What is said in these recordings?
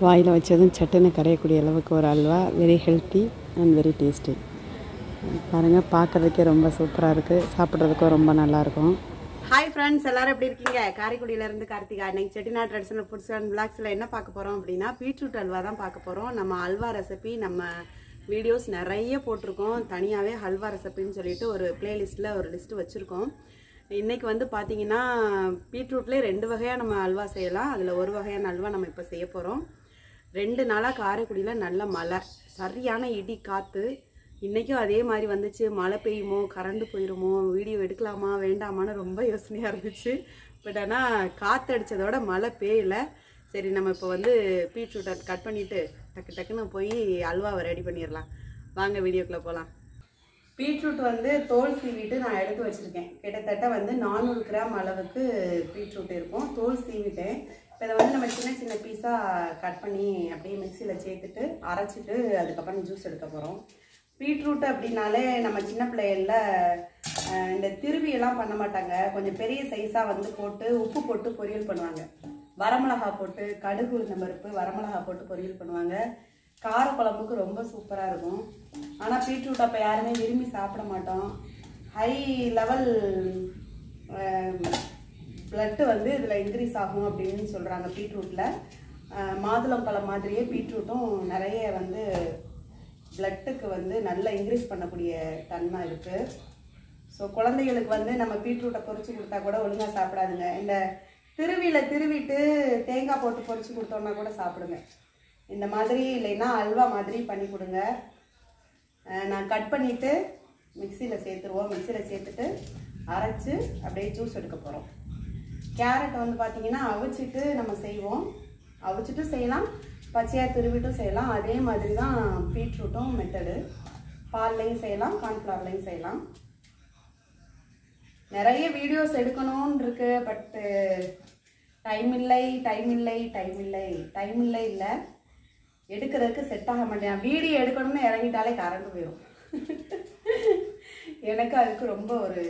வாயில் வச்சதும் சட்டுன்னு கரையக்கூடிய அளவுக்கு ஒரு halwa. Very healthy and very tasty. பாருங்கள், பார்க்குறதுக்கே ரொம்ப சூப்பராக இருக்குது, சாப்பிட்றதுக்கும் ரொம்ப நல்லாயிருக்கும். ஹாய் ஃப்ரெண்ட்ஸ், எல்லாரும் எப்படி இருக்கீங்க? காரைக்குடியிலேருந்து கார்த்திகா. இன்னைக்கு செட்டிநாடு ட்ரெடிஷனல் ஃபுட்ஸ் அண்ட் விளாக்ஸில் என்ன பார்க்க போகிறோம் அப்படின்னா, பீட்ரூட் அல்வா தான் பார்க்க போகிறோம். நம்ம அல்வா ரெசிபி நம்ம வீடியோஸ் நிறைய போட்டிருக்கோம். தனியாகவே ஹல்வா ரெசிபின்னு சொல்லிட்டு ஒரு பிளேலிஸ்ட்டில் ஒரு லிஸ்ட்டு வச்சுருக்கோம். இன்றைக்கி வந்து பார்த்தீங்கன்னா பீட்ரூட்லேயே 2 வகையாக நம்ம அல்வா செய்யலாம். அதில் ஒரு வகையான அல்வா நம்ம இப்போ செய்ய போகிறோம். 2 நாளாக காரைக்குடியில் நல்ல மழை, சரியான இடி காற்று. இன்றைக்கும் அதே மாதிரி வந்துச்சு. மழை பெய்யுமோ, கரண்ட் போயிடுமோ, வீடியோ எடுக்கலாமா வேண்டாமான்னு ரொம்ப யோசனையாக இருந்துச்சு. பட் ஆனால் காற்று அடித்ததோட மழை பெய்யலை. சரி, நம்ம இப்போ வந்து பீட்ரூட்டை கட் பண்ணிவிட்டு டக்குன்னு போய் அல்வாவை ரெடி பண்ணிடலாம். வாங்க வீடியோக்குள்ளே போகலாம். பீட்ரூட் வந்து தோல் சீவிட்டு நான் எடுத்து வச்சுருக்கேன். கிட்டத்தட்ட வந்து 400 கிராம் அளவுக்கு பீட்ரூட் இருக்கும். தோல் சீவிட்டேன். இப்போ இதை வந்து நம்ம சின்ன சின்ன பீஸாக கட் பண்ணி அப்படியே மிக்சியில் சேர்த்துட்டு அரைச்சிட்டு அதுக்கப்புறம் ஜூஸ் எடுக்க போகிறோம். பீட்ரூட் அப்படின்னாலே நம்ம சின்ன பிள்ளைகளில் இந்த திருவியெல்லாம் பண்ண மாட்டாங்க. கொஞ்சம் பெரிய சைஸாக வந்து போட்டு உப்பு போட்டு பொரியல் பண்ணுவாங்க. வரமிளகா போட்டு, கடுகு உளுந்த பருப்பு, வரமிளகா போட்டு பொரியல் பண்ணுவாங்க. காரக்குழம்புக்கு ரொம்ப சூப்பராக இருக்கும். ஆனால் பீட்ரூட் அப்போ யாருமே விரும்பி சாப்பிட மாட்டோம். ஹை லெவல் பிளட்டு வந்து இதில் இன்க்ரீஸ் ஆகும் அப்படின்னு சொல்கிறாங்க. பீட்ரூட்டில் மாதுளம்பழம் மாதிரியே பீட்ரூட்டும் நிறைய வந்து பிளட்டுக்கு வந்து நல்லா இன்க்ரீஸ் பண்ணக்கூடிய தன்மை இருக்குது. ஸோ குழந்தைகளுக்கு வந்து நம்ம பீட்ரூட்டை பொரிச்சு கொடுத்தா கூட ஒழுங்காக சாப்பிடாதுங்க. இந்த திருவியில் திருவிட்டு தேங்காய் போட்டு பொரிச்சு கொடுத்தோன்னா கூட சாப்பிடுங்க. இந்த மாதிரி இல்லைன்னா அல்வா மாதிரி பண்ணி கொடுங்க. நான் கட் பண்ணிவிட்டு மிக்சியில் சேர்த்துருவோம். மிக்சியில் சேர்த்துட்டு அரைச்சி அப்படியே ஜூஸ் எடுக்க போகிறோம். கேரட் வந்து பார்த்திங்கன்னா அவிச்சிட்டு நம்ம செய்வோம். அவிச்சிட்டு செய்யலாம், பச்சையாக திருவிட்டும் செய்யலாம். அதே மாதிரி தான் பீட்ரூட்டும் மெத்தடு. பால்லையும் செய்யலாம், கார்ன்ஃப்ளவர்லையும் செய்யலாம். நிறைய வீடியோஸ் எடுக்கணும்னு இருக்கு. பட்டு டைம் இல்லை எடுக்கிறதுக்கு செட் ஆக மாட்டேன். வீடியோ எடுக்கணும்னு இறங்கிட்டாலே கரண்ட் போயிடும். எனக்கு அதுக்கு ரொம்ப ஒரு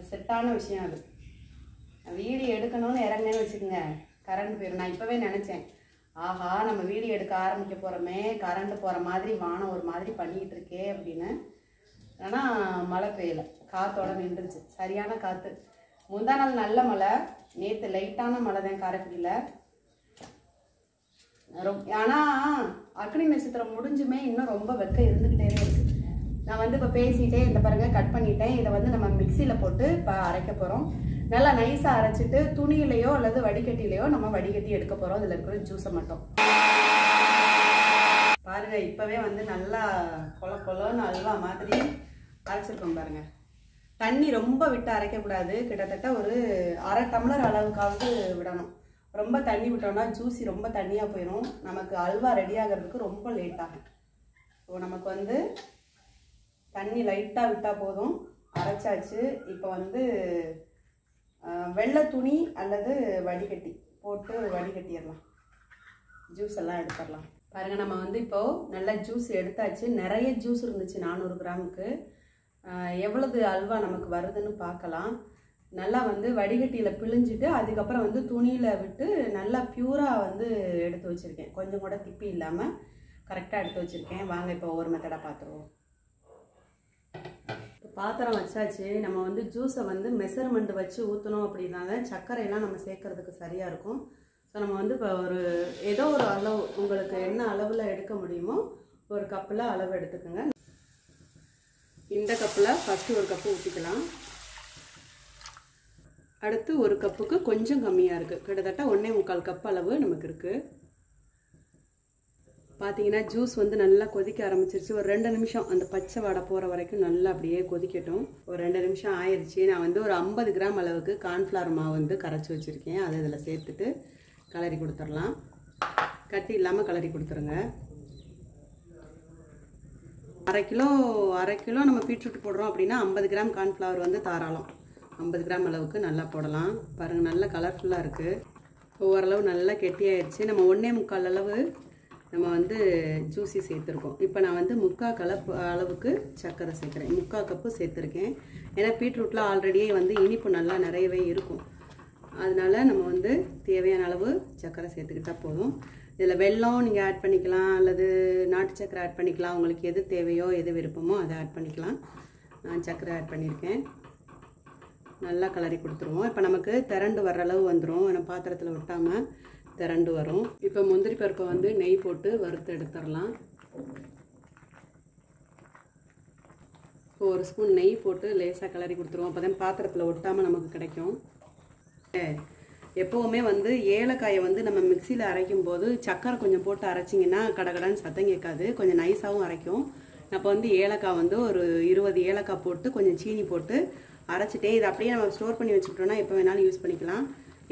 செட்டான விஷயம் அது. வீடியோ எடுக்கணும்னு இறங்கினேன்னு வச்சுக்கோங்க, கரண்ட் போயிடும். நான் இப்போவே நினச்சேன், ஆஹா நம்ம வீடியோ எடுக்க ஆரம்பிக்க போகிறோமே, கரண்ட் போகிற மாதிரி வானம் ஒரு மாதிரி பண்ணிகிட்டு இருக்கே அப்படின்னு. ஆனால் மழை பெய்யலை, காற்றோட நின்றுச்சு. சரியான காற்று. முந்தா நாள் நல்ல மழை, நேற்று லைட்டான மழை தான் காரைக்குடியில். ஆனால் அக்னி நட்சத்திரம் முடிஞ்சுமே இன்னும் ரொம்ப வெக்க இருந்துக்கிட்டே இருக்குது. நான் வந்து இப்போ பேசிகிட்டே இந்த பாருங்க கட் பண்ணிட்டேன். இதை வந்து நம்ம மிக்சியில் போட்டு இப்போ அரைக்க போகிறோம். நல்லா நைஸாக அரைச்சிட்டு துணியிலையோ அல்லது வடிகட்டிலையோ நம்ம வடிகட்டி எடுக்க போகிறோம். இதில் இருக்கிற ஜூஸை மட்டும் பாருங்கள். இப்போவே வந்து நல்லா கொலன்னு அல்வா மாதிரி அரைச்சிருக்கோம் பாருங்கள். தண்ணி ரொம்ப விட்டு அரைக்கக்கூடாது. கிட்டத்தட்ட ஒரு அரை டம்ளர் அளவுக்காவது விடணும். ரொம்ப தண்ணி விட்டோம்னா ஜூஸி ரொம்ப தண்ணியாக போயிடும். நமக்கு அல்வா ரெடி ஆகிறதுக்கு ரொம்ப லேட் ஆகும். ஸோ நமக்கு வந்து தண்ணி லைட்டாக விட்டால் போதும். அரைச்சாச்சு. இப்போ வந்து வெள்ளை துணி அல்லது வடிகட்டி போட்டு வடிகட்டிடலாம். ஜூஸ் எல்லாம் எடுத்துடலாம். பாருங்கள், நம்ம வந்து இப்போது நல்லா ஜூஸ் எடுத்தாச்சு. நிறைய ஜூஸ் இருந்துச்சு 400 கிராமுக்கு. எவ்வளவு அல்வா நமக்கு வருதுன்னு பார்க்கலாம். நல்லா வந்து வடிகட்டியில் பிழிஞ்சிட்டு அதுக்கப்புறம் வந்து துணியில் விட்டு நல்லா பியூராக வந்து எடுத்து வச்சுருக்கேன். கொஞ்சம் கூட திப்பி இல்லாமல் கரெக்டாக எடுத்து வச்சுருக்கேன். வாங்க இப்போ ஒவ்வொரு மெத்தடாக பார்த்துருவோம். இப்போ பாத்திரம் வச்சாச்சு. நம்ம வந்து ஜூஸை வந்து மெஷர்மெண்ட் வச்சு ஊற்றணும். அப்படின்னா சர்க்கரையெல்லாம் நம்ம சேர்க்கறதுக்கு சரியாக இருக்கும். ஸோ நம்ம வந்து இப்போ ஏதோ ஒரு அளவு, உங்களுக்கு என்ன அளவில் எடுக்க முடியுமோ ஒரு கப்பில் அளவு எடுத்துக்கோங்க. இந்த கப்பில் ஃபஸ்ட்டு ஒரு கப்பு ஊற்றிக்கலாம். அடுத்து ஒரு கப்புக்கு கொஞ்சம் கம்மியாக இருக்குது. கிட்டத்தட்ட 1.25 கப் அளவு நமக்கு இருக்குது. பார்த்தீங்கன்னா ஜூஸ் வந்து நல்லா கொதிக்க ஆரம்பிச்சிருச்சு. ஒரு 2 நிமிஷம் அந்த பச்சை வாடை போகிற வரைக்கும் நல்லா அப்படியே கொதிக்கட்டும். ஒரு 2 நிமிஷம் ஆயிடுச்சு. நான் வந்து ஒரு 50 கிராம் அளவுக்கு கார்ன்ஃப்ளவர் மாவு வந்து கரைச்சி வச்சுருக்கேன். அதை இதில் சேர்த்துட்டு கலரி கொடுத்துடலாம். கட்டி இல்லாமல் கலரி கொடுத்துருங்க. அரை கிலோ நம்ம பீட்ரூட் போடுறோம் அப்படின்னா 50 கிராம் கார்ன்ஃப்ளவர் வந்து தாராளம். 50 கிராம் அளவுக்கு நல்லா போடலாம். பாருங்கள், நல்லா கலர்ஃபுல்லாக இருக்குது. ஓரளவு நல்லா கெட்டியாயிடுச்சு. நம்ம 1.25 அளவு நம்ம வந்து ஜூஸி சேர்த்துருக்கோம். இப்போ நான் வந்து 3/4 கப் அளவுக்கு சர்க்கரை சேர்க்குறேன். 3/4 கப்பு சேர்த்துருக்கேன். ஏன்னா பீட்ரூட்டில் ஆல்ரெடியே வந்து இனிப்பு நல்லா நிறையவே இருக்கும். அதனால நம்ம வந்து தேவையான அளவு சர்க்கரை சேர்த்துக்கிட்டால் போதும். இதில் வெல்லம் நீங்கள் ஆட் பண்ணிக்கலாம், அல்லது நாட்டு சர்க்கரை ஆட் பண்ணிக்கலாம். உங்களுக்கு எது தேவையோ எது விருப்பமோ அதை ஆட் பண்ணிக்கலாம். நான் சர்க்கரை ஆட் பண்ணியிருக்கேன். நல்லா கிளறி கொடுத்துருவோம். இப்போ நமக்கு திரண்டு வர்ற அளவு வந்துடும். நம்ம பாத்திரத்தில் விட்டாமல் திரண்டு வரும். இப்போ முந்திரி பருப்பை வந்து நெய் போட்டு வறுத்து எடுத்துடலாம். இப்போ ஒரு ஸ்பூன் நெய் போட்டு லேசாக கிளறி கொடுத்துருவோம். அப்போ தான் பாத்திரத்தில் ஒட்டாமல் நமக்கு கிடைக்கும். எப்போவுமே வந்து ஏலக்காயை வந்து நம்ம மிக்சியில் அரைக்கும் போது சக்கரை கொஞ்சம் போட்டு அரைச்சிங்கன்னா கடகடான்னு சத்தம் கேட்காது, கொஞ்சம் நைஸாகவும் அரைக்கும். அப்போ வந்து ஏலக்காய் வந்து ஒரு 20 ஏலக்காய் போட்டு கொஞ்சம் சீனி போட்டு அரைச்சிட்டேன். இதை அப்படியே நம்ம ஸ்டோர் பண்ணி வச்சுக்கிட்டோம்னா எப்போ வேணாலும் யூஸ் பண்ணிக்கலாம்.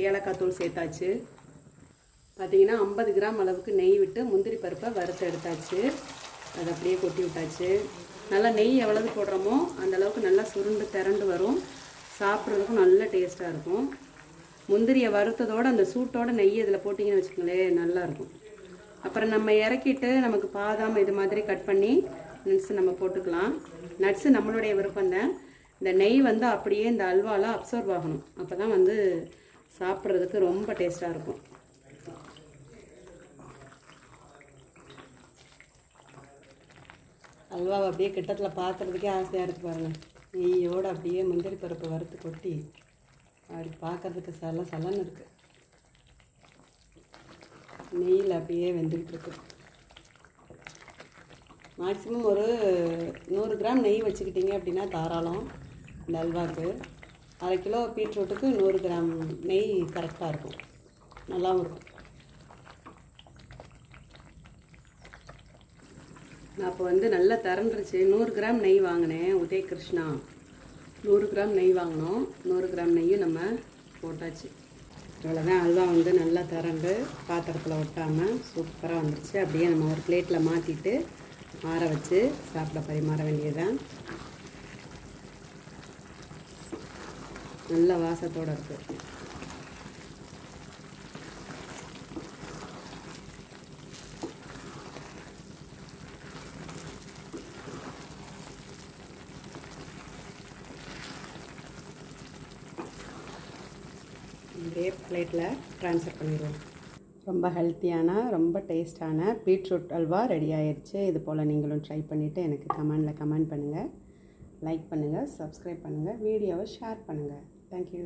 ஏலக்காய் தூள் சேர்த்தாச்சு. பார்த்தீங்கன்னா 50 கிராம் அளவுக்கு நெய் விட்டு முந்திரி பருப்பை வறுத்து எடுத்தாச்சு. அதை அப்படியே கொட்டி விட்டாச்சு. நல்லா நெய் எவ்வளவு போடுறோமோ அந்த அளவுக்கு நல்லா சுருண்டு திரண்டு வரும். சாப்பிட்றதுக்கும் நல்ல டேஸ்ட்டாக இருக்கும். முந்திரியை வறுத்ததோடு அந்த சூட்டோட நெய் இதில் போட்டிங்கன்னு வச்சுக்கோங்களேன், நல்லாயிருக்கும். அப்புறம் நம்ம இறக்கிட்டு நமக்கு பாதாம் இது மாதிரி கட் பண்ணி நட்ஸ் நம்ம போட்டுக்கலாம். நட்ஸு நம்மளுடைய விருப்பம் தான். இந்த நெய் வந்து அப்படியே இந்த அல்வாவில் அப்சர்வ் ஆகணும். அப்போ தான் வந்து சாப்பிட்றதுக்கு ரொம்ப டேஸ்ட்டாக இருக்கும். அல்வாவை அப்படியே கிட்டத்தில் பார்க்குறதுக்கே ஆசையாக இருக்குது பாருங்கள். நெய்யோடு அப்படியே முந்திரி பருப்பை வறுத்து கொட்டி அப்படி பார்க்குறதுக்கு சலன்னு இருக்குது. நெய்யில் அப்படியே வெந்துக்கிட்டு இருக்கு. மேக்ஸிமம் ஒரு 100 கிராம் நெய் வச்சுக்கிட்டிங்க அப்படின்னா தாராளம். இந்த அல்வாவுக்கு 1/2 கிலோ பீட்ரூட்டுக்கு 100 கிராம் நெய் கரெக்டாக இருக்கும், நல்லாவும் இருக்கும். நான் இப்போ வந்து நல்லா திரண்டுருச்சு. 100 கிராம் நெய் வாங்கினேன். உதய கிருஷ்ணா 100 கிராம் நெய் வாங்கினோம். 100 கிராம் நெய்யும் நம்ம போட்டாச்சு. இவ்வளோதான். அல்வா வந்து நல்லா திரண்டு பாத்திரத்தில் ஒட்டாமல் சூப்பராக வந்துடுச்சு. அப்படியே நம்ம ஒரு பிளேட்டில் மாற்றிட்டு ஆற வச்சு சாப்பிட பரிமாற வேண்டியதுதான். நல்ல வாசத்தோடு இருக்குது. அப்படியே பிளேட்டில் ட்ரான்ஸ்ஃபர் பண்ணிடுவோம். ரொம்ப ஹெல்த்தியான ரொம்ப டேஸ்டான பீட்ரூட் அல்வா ரெடி ஆயிடுச்சு. இது போல் நீங்களும் ட்ரை பண்ணிவிட்டு எனக்கு கமெண்ட் பண்ணுங்கள், லைக் பண்ணுங்கள், சப்ஸ்கிரைப் பண்ணுங்கள், வீடியோவை ஷேர் பண்ணுங்கள். தேங்க்யூ.